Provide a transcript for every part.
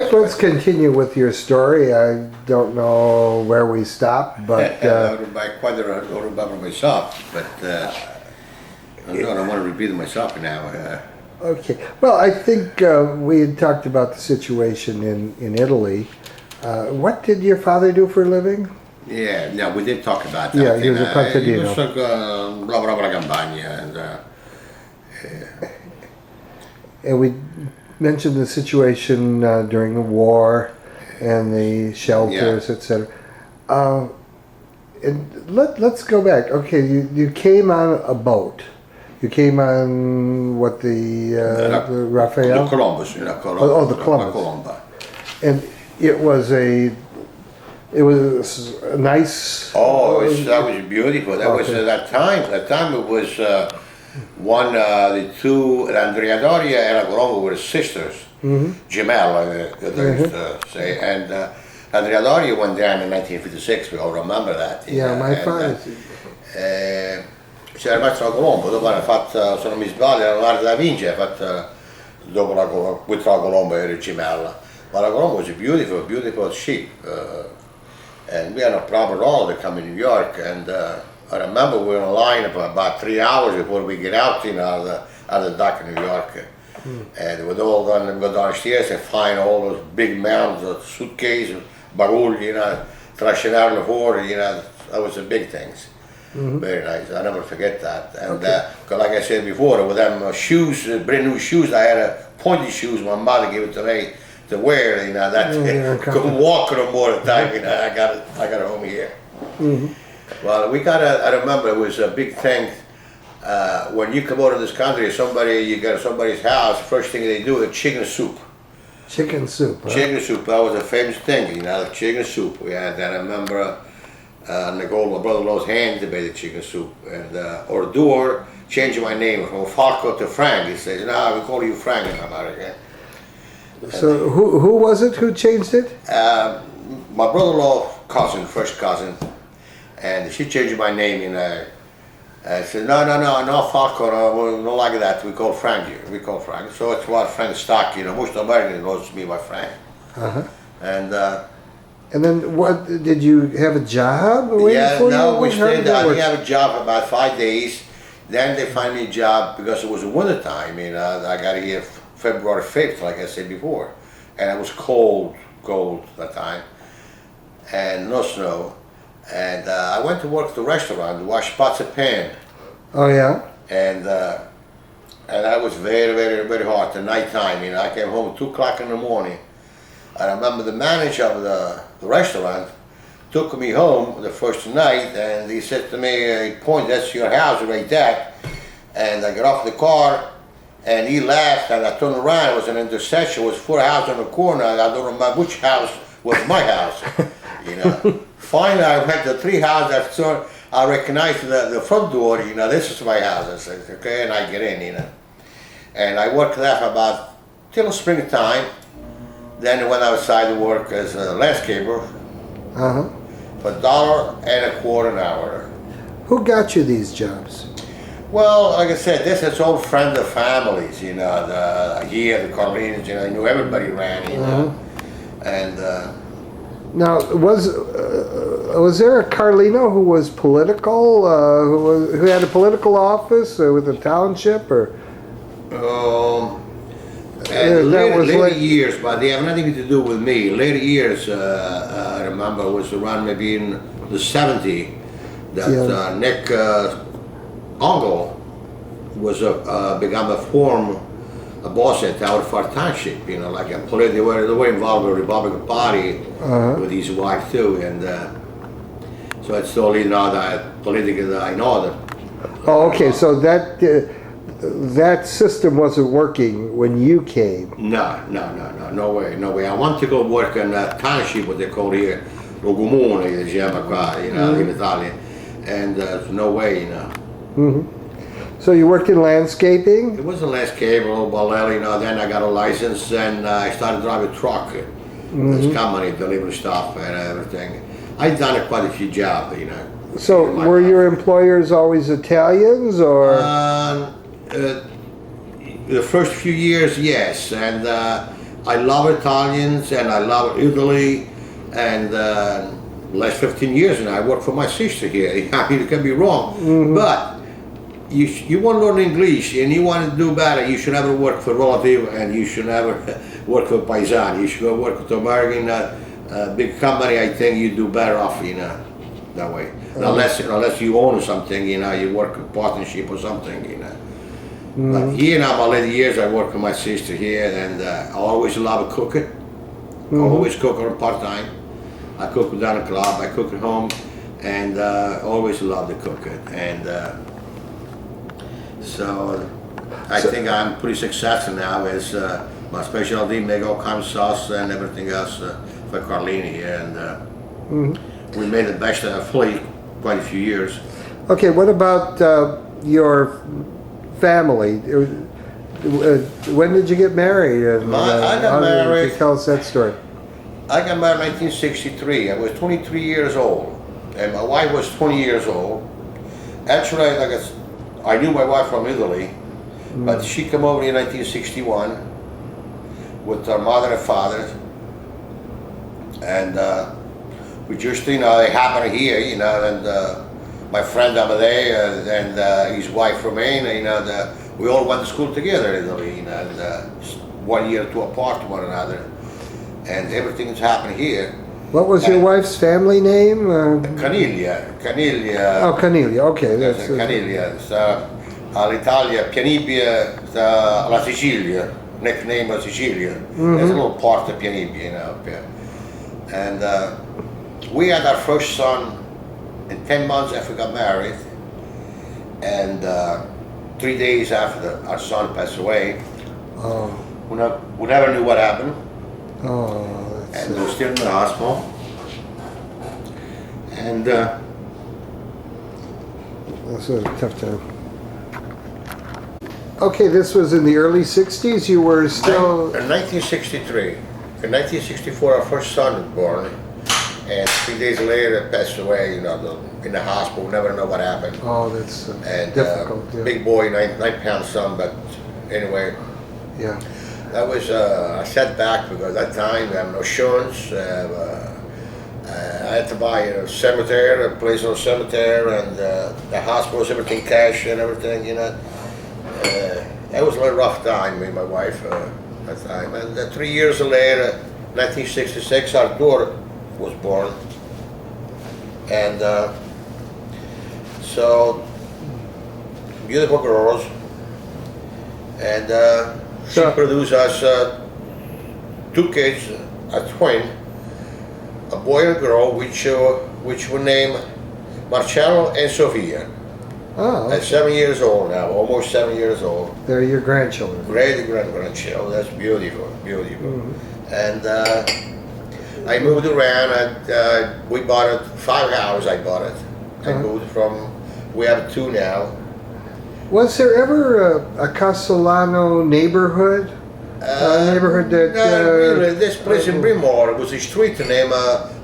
Let's continue with your story. I don't know where we stopped, but I quite don't remember myself, but I don't want to repeat it myself now. okay. Well, I think we had talked about the situation in Italy. What did your father do for a living? Yeah, no, we did talk about that. Yeah, he was a contadino. He was like, lavorava la campagna, And we mentioned the situation during the war and the shelters, etc. And let's go back. Okay, you came on a boat. You came on what the Raphael? The Columbus, you know, Oh, the Columbus. Colomba. And it was a nice. Oh, that was beautiful. That was that time. That time it was the two, Andrea Doria and Colombo were sisters, gemelle, they used to say. And Andrea Doria went down in 1956. We all remember that. Yeah, my father. C'era rimasto la Colombo, dopo hanno fatto, se non mi sbaglio, Leonardo da Vinci ha fatto dopo la Colombo e Gemella. But la Colombo was a beautiful, beautiful ship. And we had no problem at all to come to New York. And I remember we were in line for about 3 hours before we get out, you know, out of the dock in New York. And we'd all go downstairs and find all those big mounds of suitcases, bagulli, you know, trascinarli fuori, you know, that was the big things. Very nice. I never forget that. And like I said before, with them shoes, brand new shoes, I had pointy shoes. My mother gave it to me to wear. You know, that couldn't walk no more at the time. You know, I got it home here. Well, we got I remember it was a big thing. When you come out of this country, you go to somebody's house. First thing they do is chicken soup. Chicken soup. Huh? Chicken soup. That was a famous thing. You know, chicken soup. We had that. I remember. Nicole, my brother-in-law's hand to make the chicken soup, and Ordure changed my name from Falco to Frank. He says, "No, we call you Frank in America." So who was it who changed it? My brother-in-law cousin, first cousin, and she changed my name. I said, "No, Falco, no, we don't like that. We call Frank here. We call Frank." So it's what Frank Stock. You know, most Americans know me by Frank. And then what, did you have a job? We stayed there. I didn't have a job for about 5 days. Then they find me a job because it was winter time. You know, I got here February 5th, like I said before. And it was cold that time. And no snow. And I went to work at the restaurant to wash pots and pan. Oh, yeah? And that was very, very, very hot at night time. You know, I came home at 2 o'clock in the morning. I remember the manager of the restaurant took me home the first night, and he said to me, he pointed, "That's your house right there." And I got off the car, and he laughed, and I turned around. It was an intersection. It was 4 houses on the corner, and I don't remember which house was my house. You know. Finally, I went to 3 houses. I recognized the front door. You know, this is my house. I said, "Okay," and I get in. You know, and I worked there for about till springtime. Then I went outside to work as a landscaper for $1.25 an hour. Who got you these jobs? Well, like I said, this is all friends of families, you know, the Carlinos, you know, I knew everybody ran, you know. And now, was there a Carlino who was political, who had a political office with the township, or? Later years, but they have nothing to do with me. Later years, I remember, was around maybe in the 70s that Nick uncle was become a boss at our Township. You know, like they were involved with the Republican Party with his wife too, and so it's the only now that politically that I know that. Oh, okay. So that system wasn't working when you came. No way. I want to go work in a township, what they call here, lo comune, si chiama qua, you know, in Italy, and no way, you know. So you worked in landscaping? It was a landscape, a little ballet, you know. Then I got a license, and I started driving a truck. This company delivering stuff and everything. I've done quite a few jobs, you know. So were your employers always Italians, or? The first few years, yes, and I love Italians and I love Italy, and last 15 years now I work for my sister here. I mean, you can be wrong, but you want to learn English and you want to do better, you should never work for relative and you should never work for paisan. You should go work with American big company. I think you do better off, that way. Unless you own something, you work in partnership or something, But here now, my later years, I work with my sister here, and I always love cooking. Always cook on part-time. I cook down at the club, I cook at home, and always love to cook it. And so I think I'm pretty successful now with my specialty, make all kinds of sauce and everything else for Carlino here. And we made the best of Phila quite a few years. Okay, what about your family? When did you get married? And, I got married. Can you tell us that story? I got married in 1963. I was 23 years old, and my wife was 20 years old. Actually, I knew my wife from Italy, but she came over in 1961 with her mother and father, and we just, they happened here, and my friend over there and his wife Romaine, we all went to school together in Italy, and 1 year or two apart from one another, and everything is happening here. What was your wife's family name? Caniglia. Oh, Caniglia. Okay, that's Caniglia. All'Italia, Pianibia, la Sicilia, nickname of Sicilia. There's a little part of Pianibia, up here. And we had our first son in 10 months after we got married, and 3 days after our son passed away. Oh. We never knew what happened. Oh, And we were still in the hospital. And that's a tough time. Okay, this was in the early 60s. You were still... In 1963. In 1964, our first son was born. And 3 days later, it passed away, in the hospital. We never know what happened. Oh, that's And difficult. Yeah. big boy, 9-pound son, but anyway. Yeah. That was a setback because at that time we had no insurance. I had to buy a cemetery, a place in a cemetery, and the hospitals, everything cash and everything, That was a little rough time with my wife at that time. And 3 years later, 1966, our daughter was born. And so, beautiful girls. And she produced us 2 kids, a twin, a boy and a girl, which were named Marcello and Sofia. Oh, okay. At 7 years old now, almost 7 years old. They're your grandchildren. Great grandchildren. That's beautiful, beautiful. And I moved around, and we bought it, 5 houses I bought it. I moved from, we have 2 now. Was there ever a Casolano neighborhood? Neighborhood that... No, really, this place in Bremore was a street named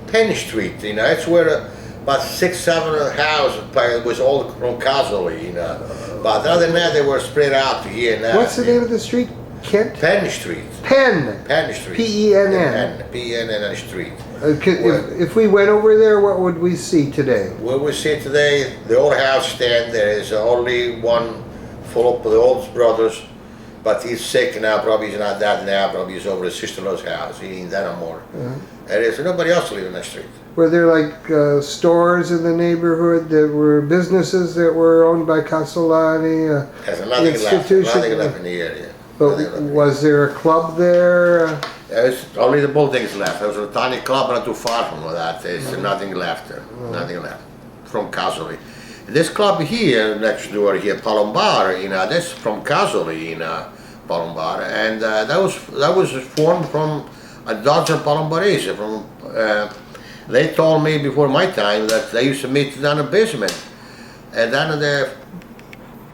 Penn Street, It's where about 6-7 houses was all from Casoli, But other than that, they were spread out here now. What's the name of the street? Kent? Penn Street. Penn Street. P-E-N-N. P-E-N-N Street. If we went over there, what would we see today? What we see today, the old house stand, there is only one full of the old brothers, but he's sick now, probably he's not that now, probably he's over his sister-in-law's house, he ain't that no more. And there's nobody else living in that street. Were there like stores in the neighborhood that were businesses that were owned by Casolani? There's nothing left in the area. But was there a club there? There's only the buildings left. There was a tiny club not too far from that. There's nothing left there. Nothing left from Casoli. This club here, next door here, Palombara, that's from Casoli, Palombara, and that was formed from a dozen Palombarese. They told me before my time that they used to meet down in the basement, and then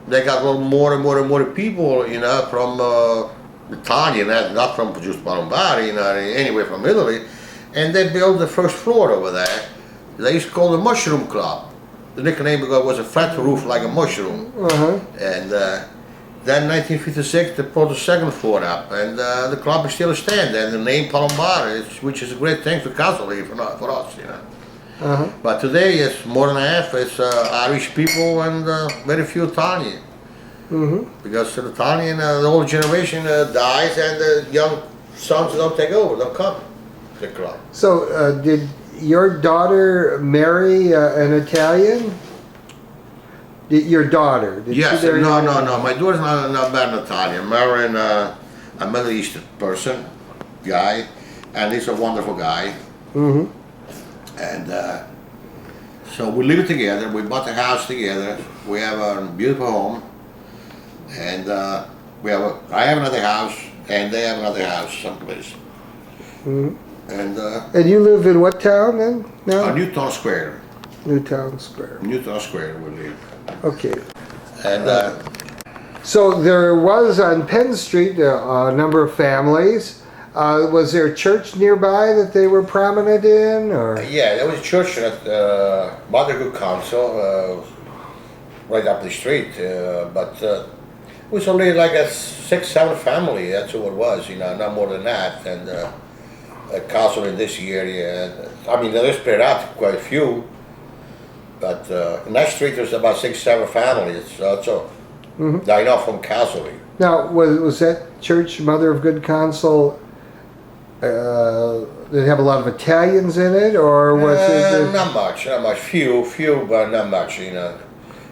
they got a little more and more people, from Italian, not from just Palombara, anyway from Italy, and they built the first floor over there. They used to call it the Mushroom Club. The nickname was a flat roof like a mushroom, and Then 1956 they put the second floor up, and the club is still standing. And the name Palombar, which is a great thing for Casoli, for us, you know. Uh-huh. But today it's more than half. It's Irish people and very few Italian. Mm-hmm. Because the Italian, the old generation dies, and the young sons don't take over, don't come to the club. So, did your daughter marry an Italian? Your daughter? Did Yes, she marry no. My daughter's not bad in Italian. Marrying a Middle Eastern person, guy, and he's a wonderful guy. Mm-hmm. And so we live together. We bought the house together. We have a beautiful home, and I have another house, and they have another house someplace. Mm-hmm. And you live in what town then? Now? Newtown Square. Newtown Square. Newtown Square we live. Okay. And So there was on Penn Street a number of families. Was there a church nearby that they were prominent in, or? yeah, there was a church at Mother Good Council, right up the street, but it was only like a 6-7 family. That's what it was, you know, not more than that. And Castle in this area, I mean, they're spread out quite a few, but in that street there's about 6-7 families. So Mm-hmm. I know from Castle. Now, was that church Mother of Good Counsel? Did it have a lot of Italians in it, or was it? Not much, few, but not much. You know,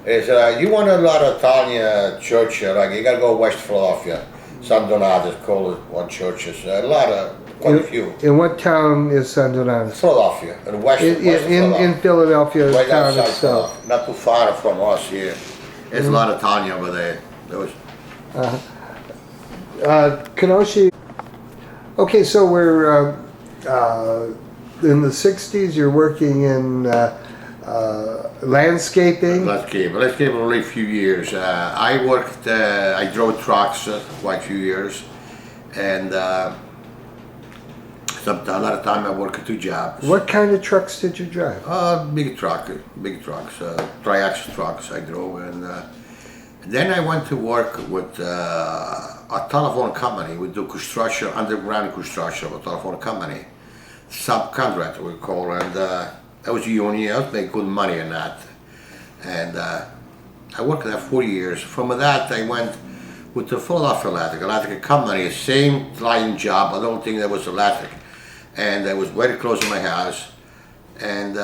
it's you want a lot of Italian church, like you gotta go West Philadelphia, San Donato's called it one churches. A lot of quite a few. In what town is San Donato? Philadelphia, in west In Philadelphia, right town outside itself. Philadelphia, not too far from us here. There's a lot of Italian over there. There was. Kenosha. Okay, so we're in the 60s. You're working in landscaping. Landscape only a few years. I worked. I drove trucks quite a few years, and a lot of time I worked 2 jobs. What kind of trucks did you drive? Big trucks, tri-axle trucks I drove, and then I went to work with a telephone company. We do construction, underground construction of a telephone company, subcontractor we call, and I was a union. I was making good money in that, and I worked there 4 years. From that, I went with the Philadelphia Electric company, same line job. I don't think there was electric, and I was very close to my house, and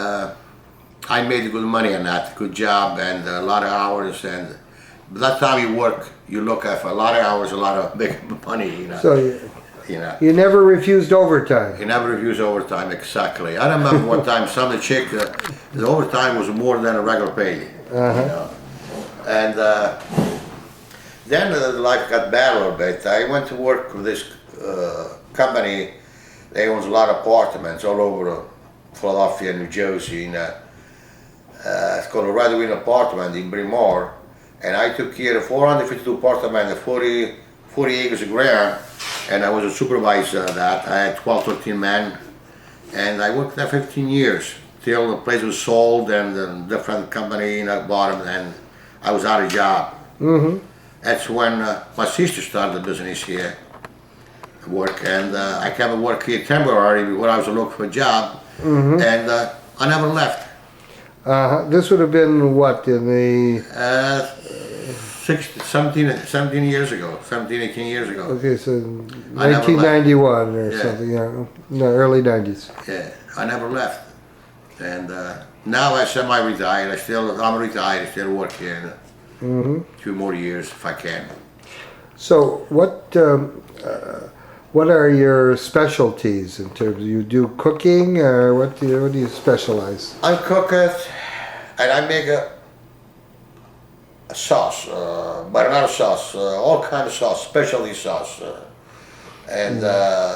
I made good money on that, good job, and a lot of hours. And by that time you work, you look at for a lot of hours, a lot of big money, you know. So you never refused overtime. You never refuse overtime, exactly. I remember one time some chick, the overtime was more than a regular pay, you know. And then life got bad a little bit. I went to work with this company. They owns a lot of apartments all over Philadelphia, New Jersey. You know. It's called a Red Wing apartment in Bremore. And I took care of 452 apartments, 40 acres of ground, and I was a supervisor of that. I had 13 men, and I worked there 15 years, till the place was sold and a different company bought them, and I was out of job. Mm-hmm. That's when my sister started the business here, work, and I came to work here temporarily when I was looking for a job, and I never left. This would have been what, in the 17 years ago, 17, 18 years ago. okay, so 1991 or something, yeah, no, early 90s. Yeah, I never left, and now I semi-retired. I'm retired. I still work here. 2 more years if I can. So what are your specialties in terms of, you do cooking, or what do you specialize? I cook it, and I make a sauce, marinara sauce, all kind of sauce, specialty sauce, and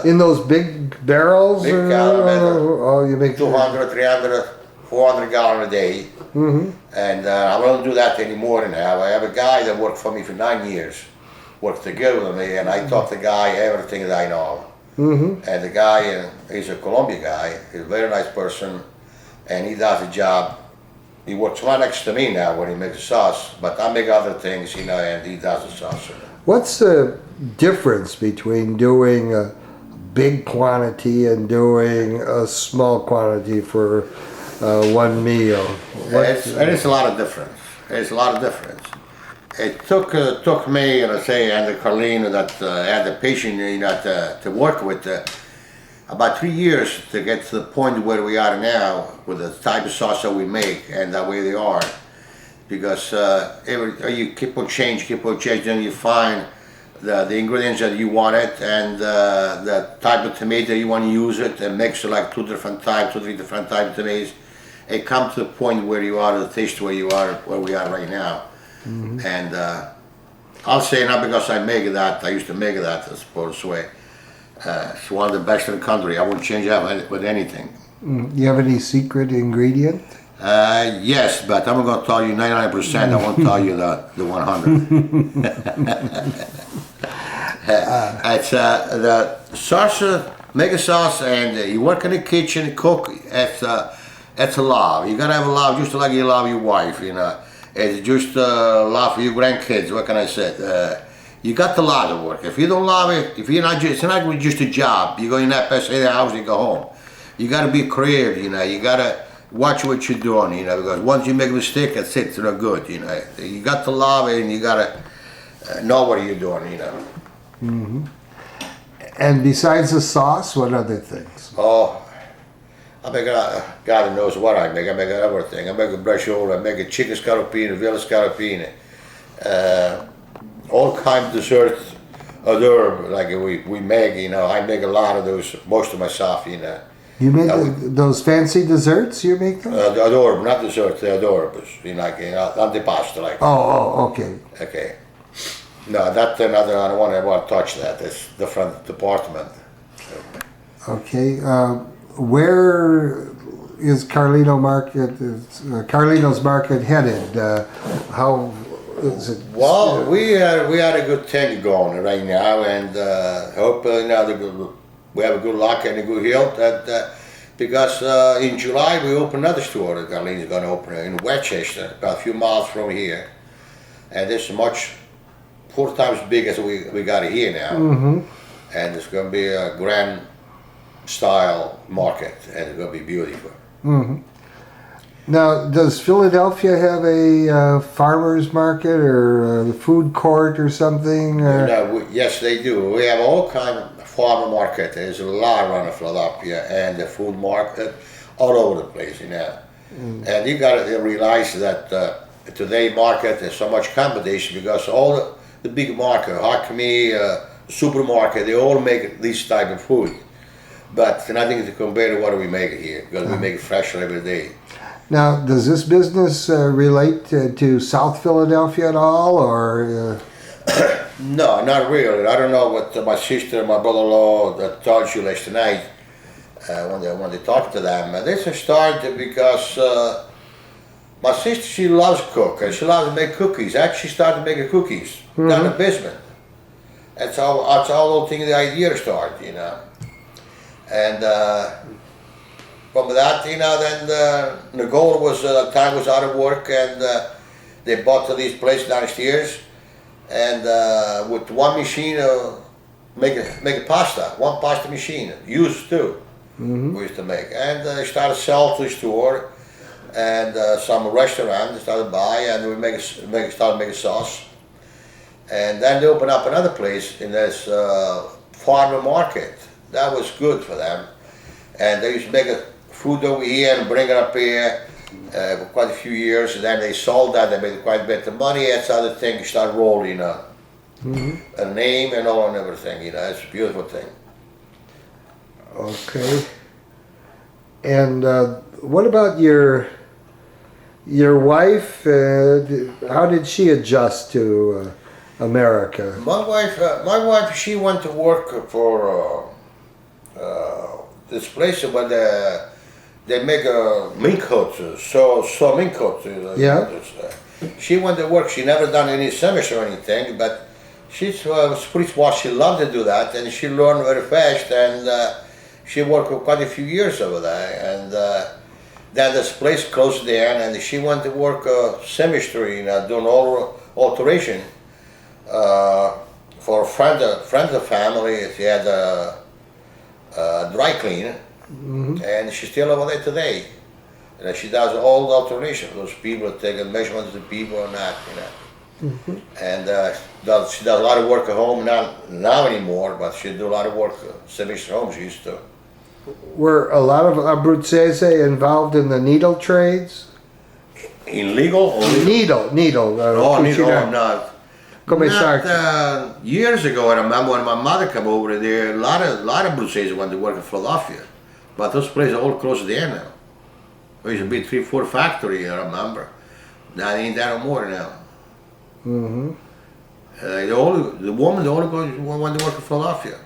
in those big barrels? big or, gallon, oh, you make 200, 300, 400 gallon a day. And I don't do that anymore now. I have a guy that worked for me for 9 years, worked together with me, and I taught the guy everything that I know. And the guy, he's a Colombian guy, he's a very nice person, and he does a job he works right next to me now when he makes sauce, but I make other things, and he does the sauce. What's the difference between doing a big quantity and doing a small quantity for one meal? It's a lot of difference. It's a lot of difference. It took me, and Carlino that had the patient, to work with, about 3 years to get to the point where we are now with the type of sauce that we make and the way they are. Because you keep on changing, then you find the ingredients that you want it and the type of tomato you want to use it, and mix like 2 different types, 2 or 3 different types of tomatoes. It comes to the point where you are, the taste where we are right now. Mm-hmm. And I'll say not because I make that, I used to make that, I suppose, way. It's one of the best in the country. I wouldn't change that with anything. You have any secret ingredient? Yes, but I'm going to tell you 99%. I won't tell you the 100. It's the sauce, make a sauce, and you work in the kitchen, cook. It's a love. You gotta have a love, just like you love your wife. It's just love for your grandkids. What can I say? You got to love the work. If you don't love it, if you're not, it's not just a job. You go in that best the house, you go home. You got to be creative. You got to watch what you're doing. Because once you make a mistake, that's it. It's not good. You got to love it, and you got to know what you're doing. Mm-hmm. And besides the sauce, what other things? Oh, I make God knows what I make. I make everything. I make a braciola. I make a chicken scallopine, villa scallopine. All kinds of desserts, hors like we make, I make a lot of those, most of myself, You make those fancy desserts, you make them? Adorable, not desserts, they're adorables, like antipasto, like. Oh, okay. Okay. No, that's another, I don't want to touch that, it's different department. Okay, where is Carlino's Market headed? How is it? Well, we had a good thing going right now, and hope we have a good luck and a good health. That because in July we open another store that Carlino's going to open in Westchester, about a few miles from here, and it's much 4 times big as we got it here now, mm-hmm. And it's going to be a grand style market, and it's going to be beautiful. Mm-hmm. Now, does Philadelphia have a farmer's market or a food court or something? No, yes, they do. We have all kind of farmer market. There's a lot around Philadelphia, and the food market all over the place, Mm. And you got to realize that today market there's so much competition because all the big market, Acme, supermarket, they all make this type of food. But nothing to compare to what we make here, because we make it fresh every day. Now, does this business relate to South Philadelphia at all, or? No, not really. I don't know what my sister and my brother-in-law that told you last night when they talked to them. This started because my sister, she loves to cook, and she loves to make cookies. Actually, started making cookies down in the basement. That's how the thing, the idea started, And from that, then the goal was, time was out of work, and they bought this place downstairs, and with one machine, make a pasta, one pasta machine, used too, we used to make. And they started selling to the store, and some restaurants started buy, and we started making sauce. And then they opened up another place in this farmer market. That was good for them. And they used to make food over here and bring it up here for quite a few years. And then they sold that, they made quite a bit of money. That's how the thing started rolling, A name and all and everything, It's a beautiful thing. Okay. And what about your wife? How did she adjust to America? My wife, she went to work for this place where they make mink coats, so mink coats. Yeah. She went to work. She never done any semester or anything, but she was pretty smart. She loved to do that, and she learned very fast. And she worked for quite a few years over there. And then this place closed down, and she went to work chemistry, doing all alteration for a friend of the family. She had a dry cleaner, and she's still over there today. And she does all the alteration. Those people taking measurements of people and that, And she does a lot of work at home, not now anymore, but she do a lot of work at home. She used to. Were a lot of Abruzzese involved in the needle trades? In legal or Needle. No, not. Come Years ago, I remember when my mother came over there, a lot of Abruzzese went to work in Philadelphia, but those places are all closed down now. There used to be 3-4 factory, I remember. Now they ain't there no more now. The woman went to work in Philadelphia.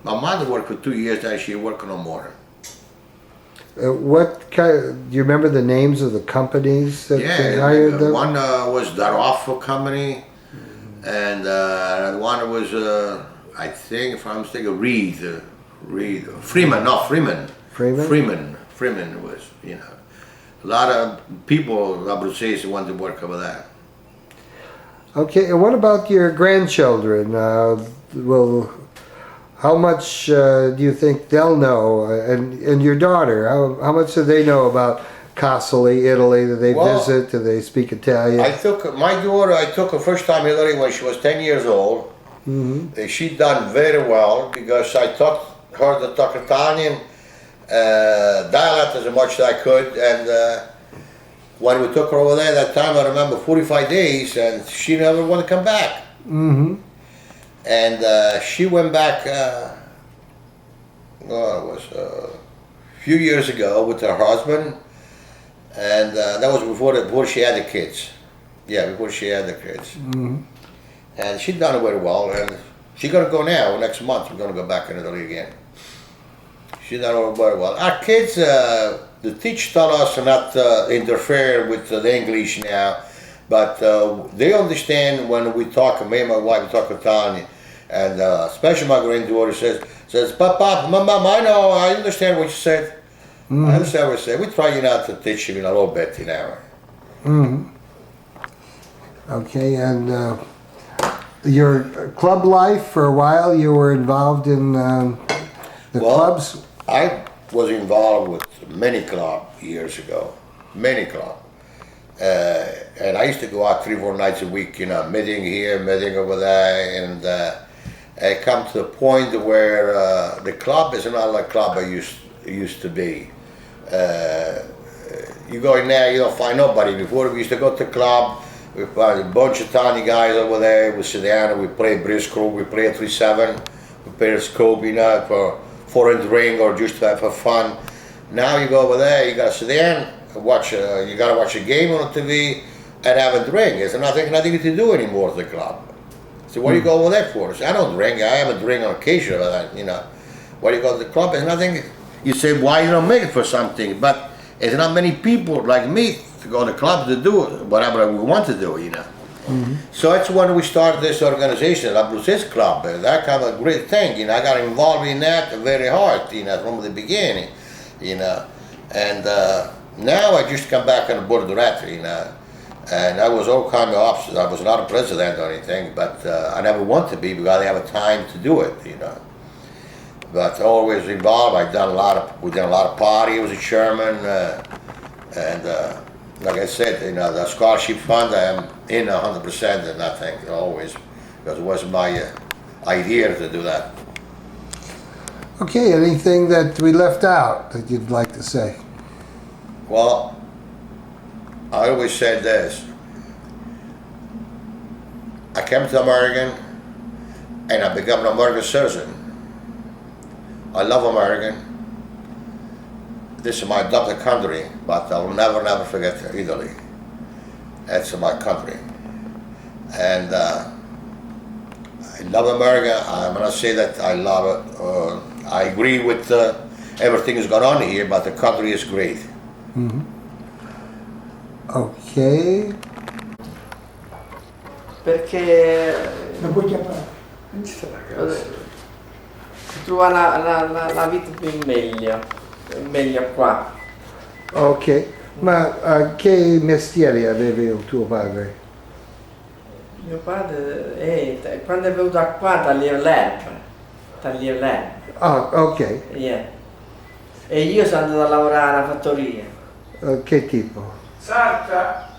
My mother worked for 2 years, then she worked no more. What kind? Do you remember the names of the companies that they hired them? One was Daroff Company, and one was I think, if I'm mistaken, Reed, Freeman. Freeman was, a lot of people, Abruzzese, wanted to work over there. Okay, and what about your grandchildren? How much do you think they'll know? And your daughter, how much do they know about Casoli, Italy? Do they visit? Do they speak Italian? I took her first time in Italy when she was 10 years old. She done very well because I taught her to talk Italian dialect as much as I could. And when we took her over there that time, I remember 45 days, and she never wanted to come back. And she went back, it was a few years ago with her husband, and that was before she had the kids. Yeah, before she had the kids. And she done it very well, and she's going to go now, next month, we're going to go back in Italy again. She done it very well. Our kids, the teacher tell us not to interfere with the English now, but they understand when we talk, me and my wife talk Italian, and especially my granddaughter says, Papa, Mama, I understand what you said. I understand what you said. We try not to teach him a little bit, Okay, and your club life, for a while you were involved in the clubs? I was involved with many clubs years ago, many clubs. And I used to go out 3-4 nights a week, meeting here, meeting over there, and I come to the point where the club is not like club it used to be. You go in there, you don't find nobody. Before we used to go to the club, we find a bunch of tiny guys over there, we sit down and we play briscoe, we play a 3-7, we play a scope, for foreign ring or just for fun. Now you go over there, you gotta sit down, watch. You gotta watch a game on the TV and have a drink. There's nothing to do anymore at the club. So what do you go over there for? So I don't drink. I have a drink on occasion. Why do you go to the club? There's nothing. You say why you don't make it for something, but there's not many people like me to go to the club to do whatever we want to do. So that's when we started this organization, Abruzzi Club. That kind of a great thing. I got involved in that very hard. From the beginning. And now I just come back on the board of directors. And I was all kind of officers. I was not a president or anything, but I never want to be because I have a time to do it. But always involved. We done a lot of parties. I was a chairman, and like I said, the scholarship fund, I am in 100% in that thing always, because it was my idea to do that. Okay, anything that we left out that you'd like to say? Well, I always said this. I came to America and I became an American citizen. I love America. This is my adopted country, but I will never forget Italy. That's my country. And I love America. I'm going to say that I love it. I agree with everything that's going on here, but the country is great. Ok. Perché Non puoi chiamare. trova la vita più meglio qua. Ok, ma che mestiere aveva il tuo padre? Mio padre quando è venuto qua tagliava l'erba. Tagliava l'erba. Ah, ok. Yeah. E io sono andato a lavorare alla fattoria. Che tipo? Sarta,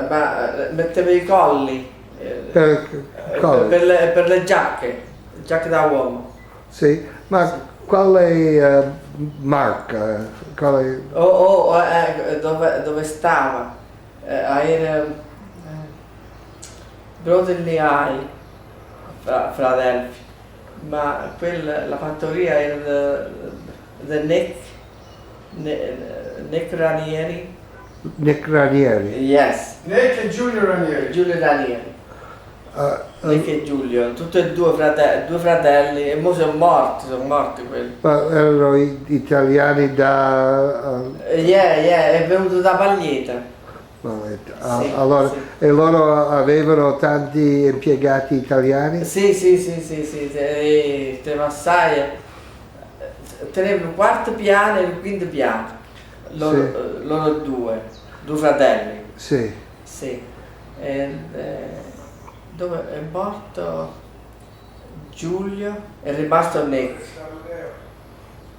ma metteva i colli per le giacche da uomo. Sì, ma quale marca? Quale... Dove stava? Era Broadway, Philadelphia, ma la fattoria era the Nick Ranieri. Nick Ranieri. Yes. Nick e Giulio Ranieri. Giulio Ranieri. Nick e Giulio, tutti e due fratelli, e mo sono morti quelli. Ma erano italiani da... È venuto da Paglieta. Sì, allora, sì. E loro avevano tanti impiegati italiani? Sì, te assai. Teneva il quarto piano e il quinto piano. Loro due fratelli. Sì. Sì. Dove è morto Giulio, è rimasto Nick.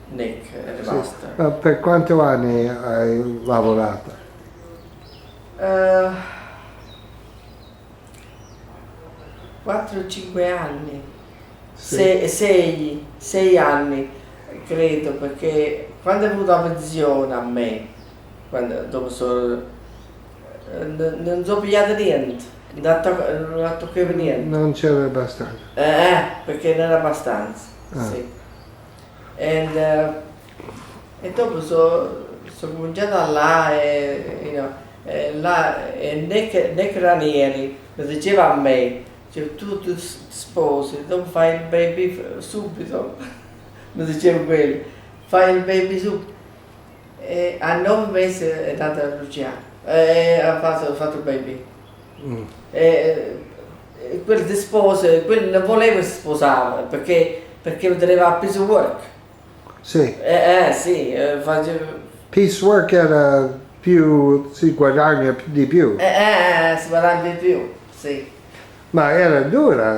Nick è rimasto. Sì. Ma per quanti anni hai lavorato? 4-5 anni, Sì. 6 anni credo, perché quando è venuta la pensione a me, dopo non so pigliato niente, non toccavo niente. Non c'era abbastanza. Perché non era abbastanza. Sì. E dopo sono cominciato là e Nick Ranieri mi diceva a me, cioè, tu ti sposi, dopo fai il baby subito, mi diceva quello, fai il baby subito. E a 9 mesi è nata Luciana, ha fatto il baby. Quello ti sposa, quello non voleva si sposare perché teneva piece of work. Sì. Sì, faceva... Piecework era più, si guadagna di più. Si guadagna di più, sì. Ma era dura.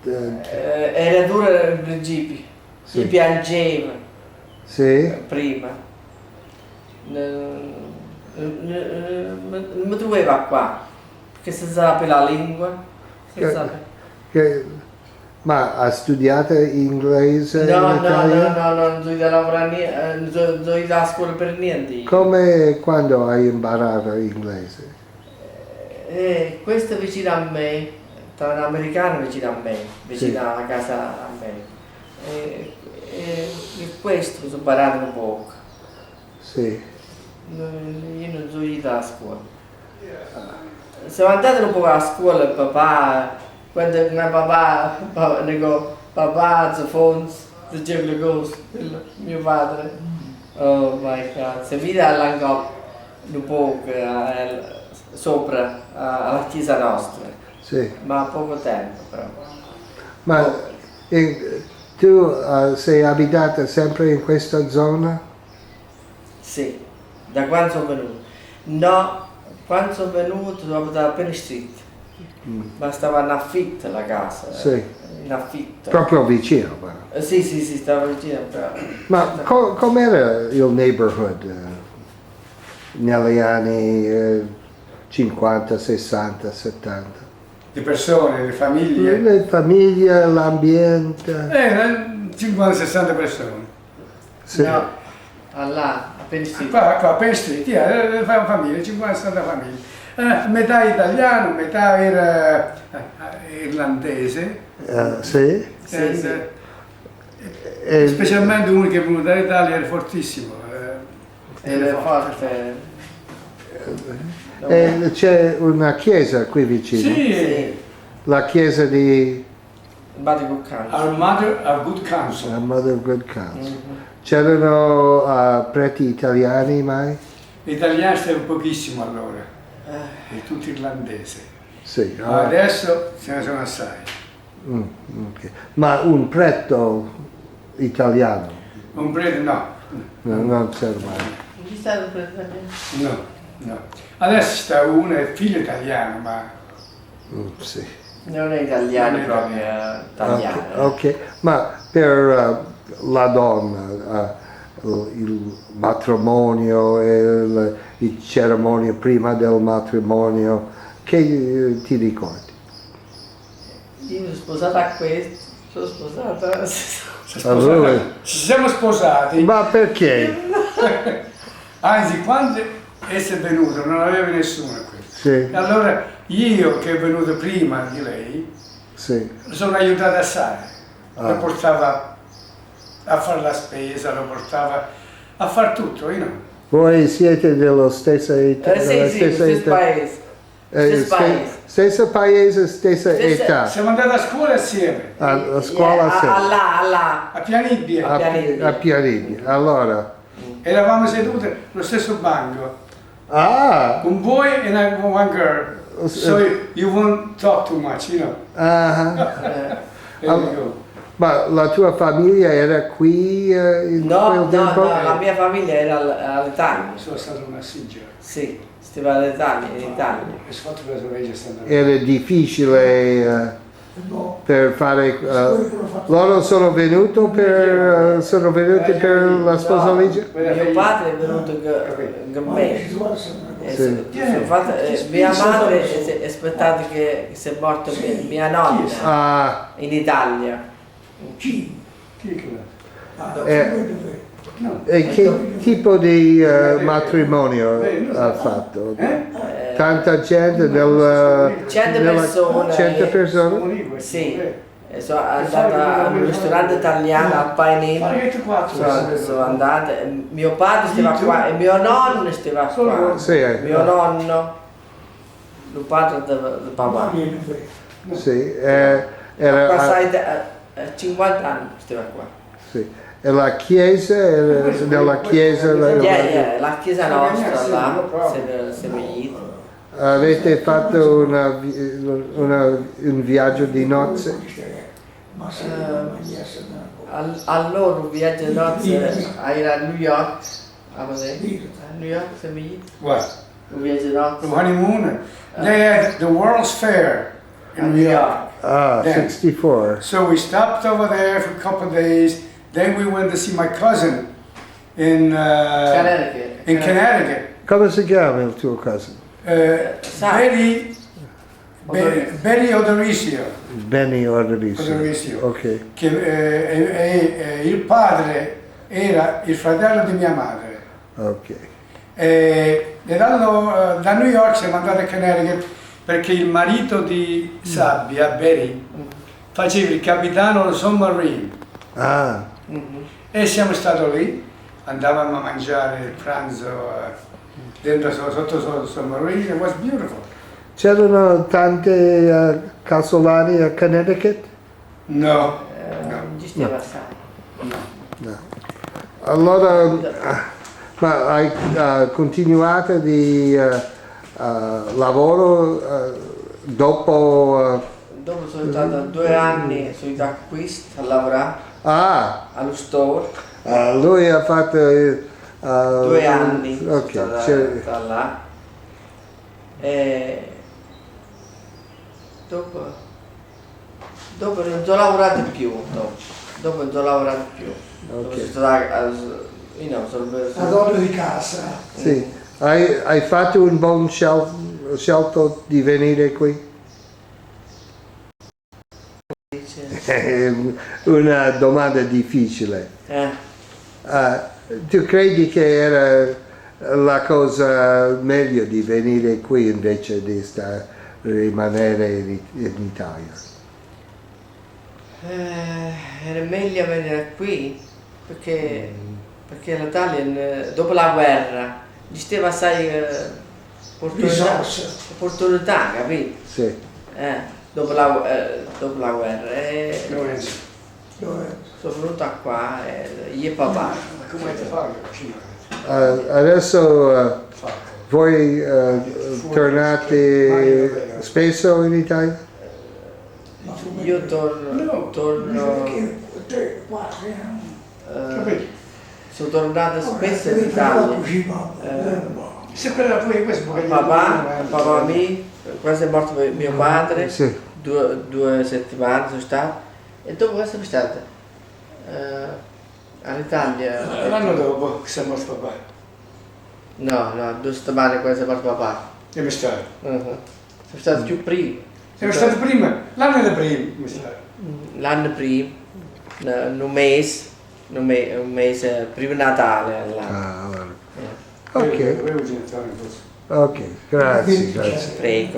Era dura al principio, Sì. mi piangeva Sì. prima. Non mi trovava qua, perché si sapeva la lingua. Ma ha studiato inglese in Italia? No, non so da lavorare niente, non so da scuola per niente. io. Come quando hai imparato inglese? Questo vicino a me, tra un americano vicino a me, vicino Sì. alla casa a me. E questo mi sono imparato un po'. Sì. Io non so io da scuola. Siamo andati un po' a scuola, papà, quando mio papà, Zafons, diceva le cose, mio padre. Oh my god, si vede all'angolo un po' sopra alla chiesa nostra, Sì. ma poco tempo però. Ma tu sei abitata sempre in questa zona? Sì, da quando sono venuto. No, quando sono venuto sono abitato a Penn Street, ma stava in affitto la casa. Sì. In affitto. Proprio vicino, però. Sì, stava vicino. Però. Ma com'era il neighborhood negli anni 50, 60, 70? Di persone, di famiglie. Le famiglie, l'ambiente. 50-60 persone. Sì. No, là, a Penn Street. Qua a Penn Street, famiglie, 50-60 famiglie. Metà italiano, metà era irlandese. Sì. Sì. Specialmente uno che è venuto dall'Italia era fortissimo. Era forte. E c'è una chiesa qui vicino. Sì, La chiesa di Body Good Country. Our Mother, Our Good Counsel. la Mother of Good Counsel. C'erano preti italiani mai? L'italiano stava pochissimo allora, è tutto irlandese. Sì. Ma adesso ce ne sono assai. Ok. Ma un preto italiano? Un prete no, Non c'era mai. Non ci stato per italiano? No. Adesso sta uno, è figlio italiano, ma Sì. Non è italiano Non è proprio, è italiano. Ok, ma per la donna, il matrimonio e il cerimonia prima del matrimonio, che ti ricordi? Io sono sposata a questo, sono sposata... Allora, ci siamo sposati. ma perché? Anzi, quando essa è venuta non aveva nessuno qui. Sì, E allora io, che è venuto prima di lei, sì. lo sono aiutato assai. Ah. Lo portava a fare la spesa, lo portava a fare tutto, io no. Voi siete della stessa età? della Sì, stesso paese. Stesso paese. Stesso paese, stessa età. Siamo andati a scuola assieme, A scuola sì. Là. a Pianibbia. A Pianini. Allora. Eravamo seduti allo stesso banco. Ah! Un boy and one girl. So you won't talk too much, you know. Ah. There you go. Ma la tua famiglia era qui in quel tempo? No, la mia famiglia era all'Italia. Sono stato una sigla. Sì, stava all'Italia, in Italia. E fatto la sorella sta Era difficile per fare... loro sono venuti per la sposalizia? Mio padre è venuto con me. Sì. Mia madre è aspettata che si è morta mia nonna Ah, in Italia. Chi è quello? e che tipo di matrimonio ha fatto? Tanta gente? 100 persone. 100 persone? Sì, sono andata a un ristorante italiano a Painini. Sono andata, mio padre stava qua e mio nonno stava qua. Sì, Mio nonno, il padre del papà. sì, Passai 50 anni stava qua. sì. E la chiesa, nella chiesa La chiesa nostra là, siamo ieri. avete fatto un viaggio di nozze? Allora un viaggio di nozze era a New York. A New York siamo ieri. What? Un viaggio di nozze. The honeymoon. They had the World's Fair A in New New York. York. Ah, Yeah. 64. So we stopped over there for a couple of days. Then we went to see my cousin in Connecticut. Connecticut. Come si chiama il tuo cousin? Betty Odorizio, Benny Odorizio. Ok. che il padre era il fratello di mia madre. Ok. E da New York siamo andati a Connecticut perché il marito di Sabbia, Betty, faceva il capitano del submarine. Ah, E siamo stati lì, andavamo a mangiare il pranzo dentro sotto il submarine, it was beautiful. c'erano tante casolari a Connecticut? No, Non ci stiamo assai. No. Allora, ma hai continuato di lavoro dopo... Dopo sono stato 2 anni sugli acquisti a lavorare allo store. Lui ha fatto... 2 anni Ok, da là. E dopo non ho lavorato più. Dopo non ho lavorato più. Dopo Ok. sono adoro di casa. Sì. Hai fatto un buon scelto di venire qui? Una domanda difficile. Tu credi che era la cosa meglio di venire qui invece di rimanere in Italia? Era meglio venire qui perché l'Italia dopo la guerra ci stava assai opportunità, capito? Sì. Dopo la guerra sono venuta qua io e papà. Come ti fai? Adesso voi tornate spesso in Italia? Io torno sono tornata spesso in Italia. Se quella pure questo Papà mio, quando è morto mio padre, Sì. 2 settimane sono stato, e dopo questo sono stato all'Italia. l'anno dopo che si è morto papà. No, 2 settimane quando è morto papà. Deve stare. Sono stato più prima. Siamo stati prima, l'anno da prima, mi sa. L'anno prima, un mese prima Natale all'anno. Ah, allora. Ok, Avevo genitore, forse. ok, grazie, grazie. Prego.